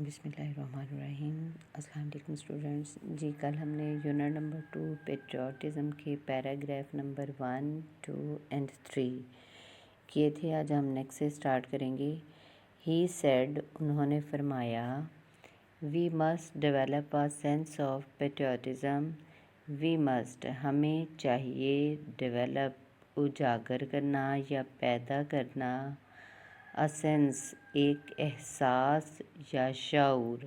بسم اللہ الرحمن الرحیم۔ السلام علیکم اسٹوڈنٹس۔ جی کل ہم نے یونٹ نمبر 2 پیٹریوٹزم کے پیراگراف نمبر 1, 2 and 3 کیے تھے۔ آج ہم نیکسٹ سے اسٹارٹ کریں گے۔ ہی سیڈ، انہوں نے فرمایا، we must develop a sense of patriotism, we must, ہمیں چاہیے، ڈیولپ، اجاگر کرنا یا پیدا کرنا، سینس، ایک احساس یا شعور،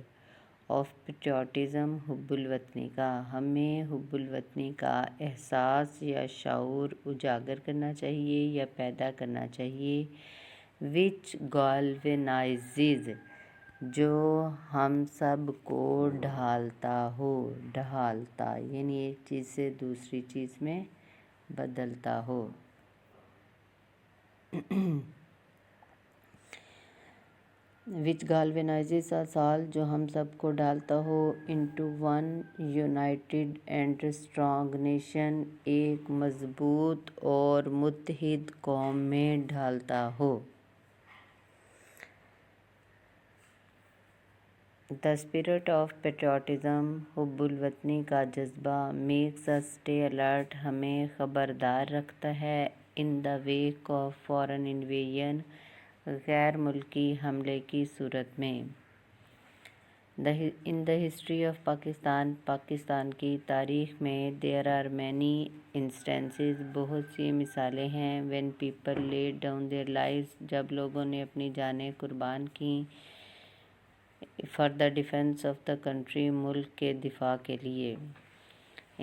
آف پیٹریوٹزم، حب الوطنی کا، ہمیں حب الوطنی کا احساس یا شعور اجاگر کرنا چاہیے یا پیدا کرنا چاہیے، وچ گالونائزز، جو ہم سب کو ڈھالتا ہو، ڈھالتا یعنی ایک چیز سے دوسری چیز میں بدلتا ہو، وچ گالونائزز us all، جو ہم سب کو ڈالتا ہو، into one united and strong nation، ایک مضبوط اور متحد قوم میں ڈھالتا ہو۔ The spirit of patriotism، حب الوطنی کا جذبہ، makes us stay alert، ہمیں خبردار رکھتا ہے، in the wake of foreign invasion، غیر ملکی حملے کی صورت میں۔ In the history of Pakistan، Pakistan کی تاریخ میں، there are many instances، بہت سی مثالیں ہیں، when people laid down their lives، جب لوگوں نے اپنی جانیں قربان کیں، for the defense of the country، ملک کے دفاع کے لیے۔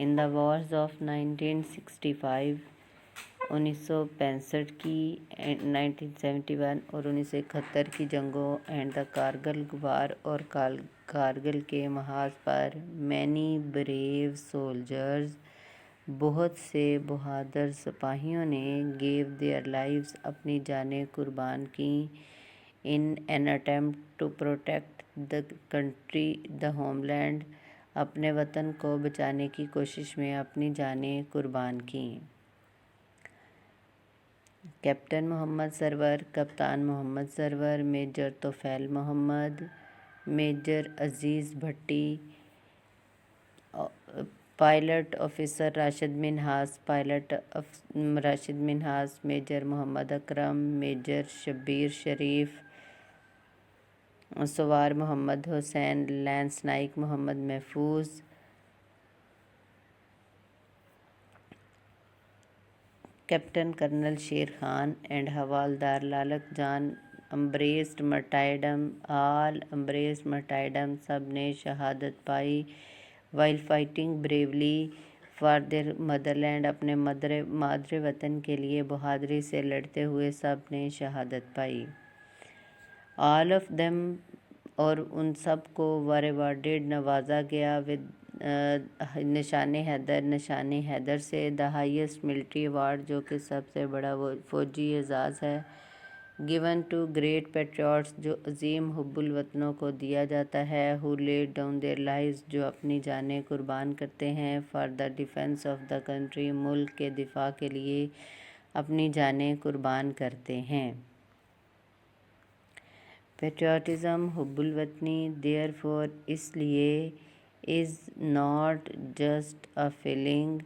In the wars of 1965، 1965 کی، 1971 اور 1971 کی جنگوں، اینڈ دا کارگل وار، اور کارگل کے محاذ پر، many brave soldiers، بہت سے بہادر سپاہیوں نے، gave their lives، اپنی جانیں قربان کیں، in an attempt to protect the country، the homeland، اپنے وطن کو بچانے کی کوشش میں اپنی جانیں قربان کیں۔ کیپٹن محمد سرور، کپتان Muhammad Sarwar, major Tufail Muhammad, major Aziz Bhatti, pilot officer Rashid Minhas, pilot Rashid Minhas, major Muhammad Akram, major Shabbir Sharif, سوار محمد حسین، لینس نائک محمد محفوظ، captain colonel Sher Khan, and حوالدار لالک جان، امبریسڈ مرٹائرڈم، آل امبریسڈ مرٹائرڈم، سب نے شہادت پائی، while fighting bravely for their motherland, اپنے مادر وطن کے لیے بہادری سے لڑتے ہوئے سب نے شہادت پائی۔ آل آف دیم، اور ان سب کو ور ایوارڈڈ، نوازا گیا، ود نشان حیدر، نشان حیدر سے، دا ہائیسٹ ملٹری ایوارڈ، جو کہ سب سے بڑا فوجی اعزاز ہے، گیون ٹو گریٹ پیٹریوٹس، جو عظیم حب الوطنوں کو دیا جاتا ہے، who laid down their lives, جو اپنی جانیں قربان کرتے ہیں، for the defence of the country, ملک کے دفاع کے لیے اپنی جانیں قربان کرتے ہیں۔ پیٹریوٹزم، حب الوطنی، دیئر فور، اس لیے، is not just a feeling,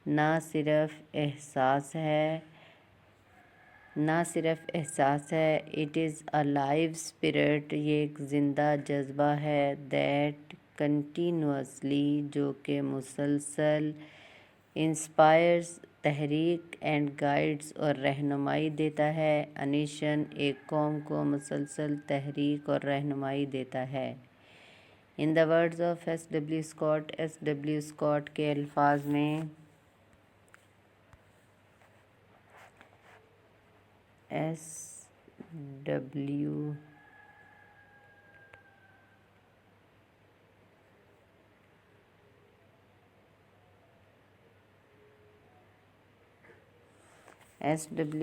نہ صرف احساس ہے، it is a live spirit, یہ ایک زندہ جذبہ ہے، دیٹ کنٹینیوسلی، جو کہ مسلسل، انسپائرز، تحریک، اینڈ گائیڈز، اور رہنمائی دیتا ہے، اے نیشن، ایک قوم کو مسلسل تحریک اور رہنمائی دیتا ہے۔ In the words of S W Scott, S W Scott کے الفاظ میں، ایس ڈبلیو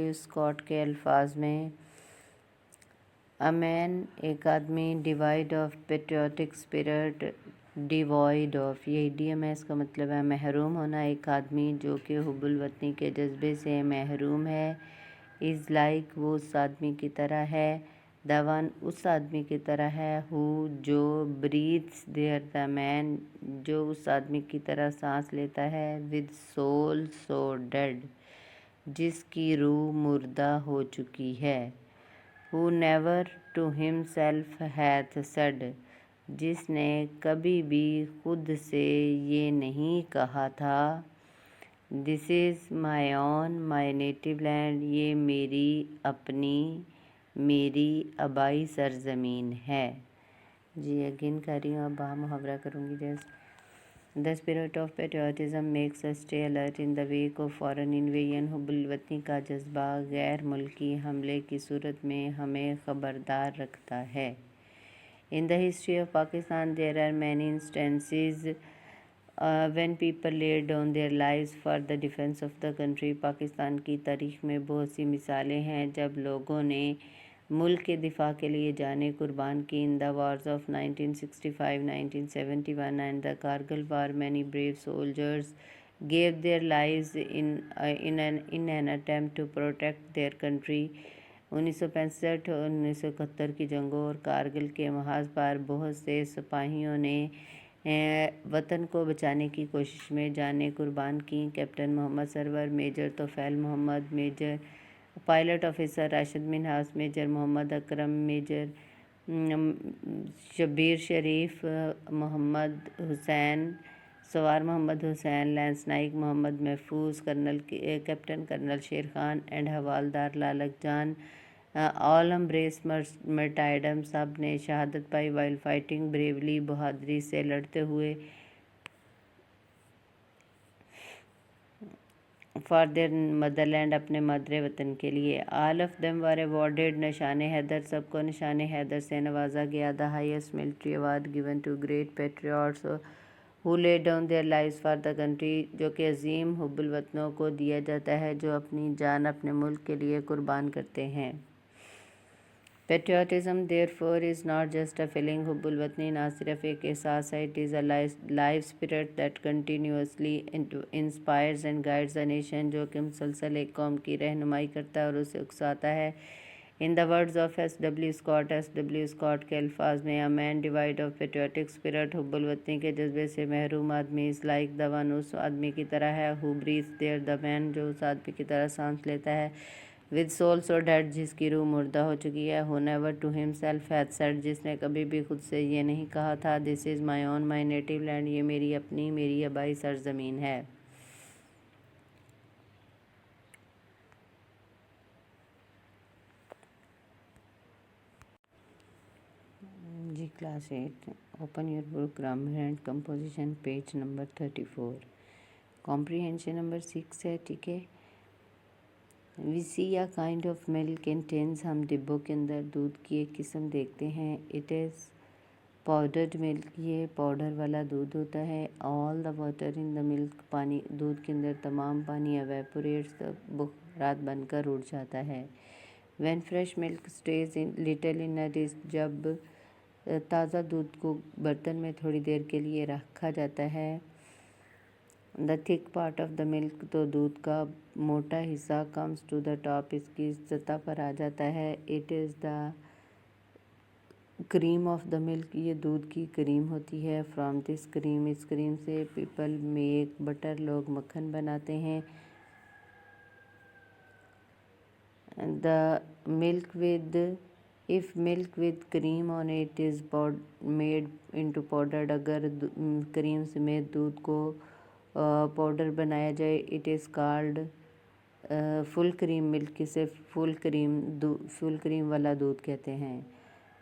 اسکاٹ کے الفاظ میں، اے مین، ایک آدمی، divide of patriotic spirit, divide of, یہ ایڈیم ہے، اس کا مطلب ہے محروم ہونا، ایک آدمی جو کہ حب الوطنی کے جذبے سے محروم ہے، از لائک، وہ اس آدمی کی طرح ہے، دا ون اس آدمی کی طرح ہے، ہو جو بریتھس دیئر، دا مین جو اس آدمی کی طرح سانس لیتا ہے، ود سول سو ڈیڈ جس کی روح مردہ ہو چکی ہے، who never to himself hath said جس نے کبھی بھی خود سے یہ نہیں کہا تھا، this is my own my native land یہ میری اپنی میری آبائی سرزمین ہے۔ جی اگین کر رہی ہوں، اب وہاں محاورہ کروں گی just The spirit of patriotism makes us stay alert in the wake of foreign invasion حب الوطنی کا جذبہ غیر ملکی حملے کی صورت میں ہمیں خبردار رکھتا ہے۔ In the history of Pakistan there are many instances when people laid down their lives for the defense of the country Pakistan کی تاریخ میں بہت سی مثالیں ہیں جب لوگوں نے ملک کے دفاع کے لیے جانیں قربان کی۔ In the wars of 1965, 1971 and the Kargil war many brave soldiers gave their lives in an attempt to protect their country 1965 اور 1971 کی جنگوں اور کارگل کے محاذ پر بہت سے سپاہیوں نے وطن کو بچانے کی کوشش میں جانیں قربان کیں۔ Captain Muhammad Sarwar, major Tufail Muhammad, major pilot officer Rashid Minhas, major Muhammad Akram, major Shabbir Sharif, Muhammad Hussain سوار، محمد حسین، لینس نائک محمد محفوظ، captain colonel Sher Khan and حوالدار Lalak Jan, all embrace martyrdom, سب نے شہادت پائی وائل فائٹنگ بریولی بہادری سے لڑتے ہوئے فار دیئر مدر لینڈ اپنے مادر وطن کے لیے۔ All of them were awarded Nishan Haider, سب کو نشان حیدر سے نوازا گیا۔ The highest military award given to great patriots who laid down their lives for the country جو کہ عظیم حب الوطنوں کو دیا جاتا ہے جو اپنی جان اپنے ملک کے لیے قربان کرتے ہیں۔ Patriotism therefore is not just a feeling حب الوطنی نہ صرف ایک احساس ہے، it is a life spirit that continuously inspires and guides a nation جو کہ مسلسل ایک قوم کی رہنمائی کرتا ہے اور اسے اکساتا ہے۔ In the words of S.W. Scott، S.W. Scott کے الفاظ میں، a man devoid of patriotic spirit حب الوطنی کے جذبے سے محروم آدمی is like the one اس آدمی کی طرح ہے who breathes there the man جو اس آدمی کی طرح سانس لیتا ہے with soul so dead جس کی روح مردہ ہو چکی ہے who never to himself hath said جس نے کبھی بھی خود سے یہ نہیں کہا تھا this is my own my native land یہ میری اپنی میری آبائی سرزمین ہے۔ جی class 8 open your book grammar and composition page number 34 comprehension number 6 ہے، ٹھیک ہے۔ We see a kind of milk in tins, ہم ڈبوں کے اندر دودھ کی ایک قسم دیکھتے ہیں۔ اٹ از پاؤڈرڈ ملک، یہ پاؤڈر والا دودھ ہوتا ہے۔ آل دا واٹر ان دا ملک، پانی دودھ کے اندر تمام پانی ایویپوریٹس، بخارات بن کر اڑ جاتا ہے۔ When fresh milk stays little in a dish, جب تازہ دودھ کو برتن میں تھوڑی دیر کے لیے رکھا جاتا ہے۔ دا تھک پارٹ آف دا ملک، تو دودھ کا موٹا حصہ کمز ٹو دا ٹاپ، اس کی سطح پر آ جاتا ہے۔ It is the cream of the ملک، یہ دودھ کی کریم ہوتی ہے۔ فرام دس کریم، اس کریم سے پیپل میک بٹر، لوگ مکھن بناتے ہیں۔ دا ملک with if milk with cream on it is made into powdered، اگر کریم سمیت دودھ کو پاؤڈر بنایا جائے it is called فل کریم ملک، اسے فل کریم والا دودھ کہتے ہیں۔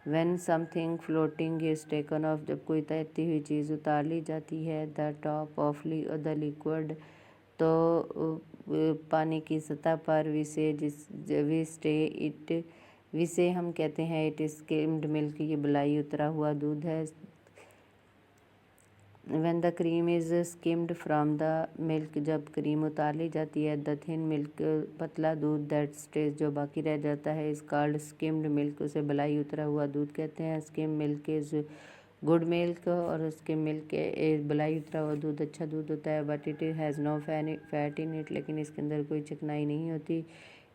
when something floating is taken off، جب کوئی تیرتی ہوئی چیز اتار لی جاتی ہے the top of the liquid، تو پانی کی سطح پر وسے ہم کہتے ہیں اٹ از skimmed ملک، یہ بلائی اترا ہوا دودھ ہے۔ when the cream is skimmed from the milk، جب کریم اتار لی جاتی ہے the thin milk، پتلا دودھ that stays، جو باقی رہ جاتا ہے is called skimmed milk، اسے بلائی اترا ہوا دودھ کہتے ہیں۔ skim milk is good milk، اور skim milk بلائی اترا ہوا دودھ اچھا دودھ ہوتا ہے۔ but it has no fat in it، لیکن اس کے اندر کوئی چکنائی نہیں ہوتی۔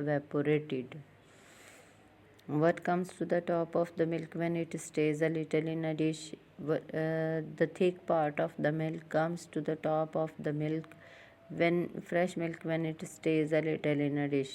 evaporated. What comes to the top of the milk when it stays a little in a dish? The thick part of the milk comes to the top of the milk when fresh milk when it stays a little in a dish.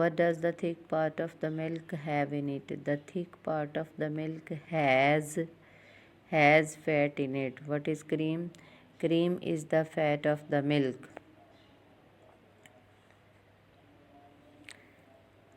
what does the thick part of the milk have in it? The thick part of the milk has fat in it. What is cream? Cream is the fat of the milk,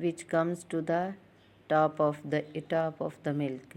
which comes to the top of the milk.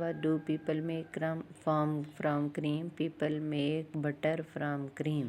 what do people make from cream? People make butter from cream.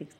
6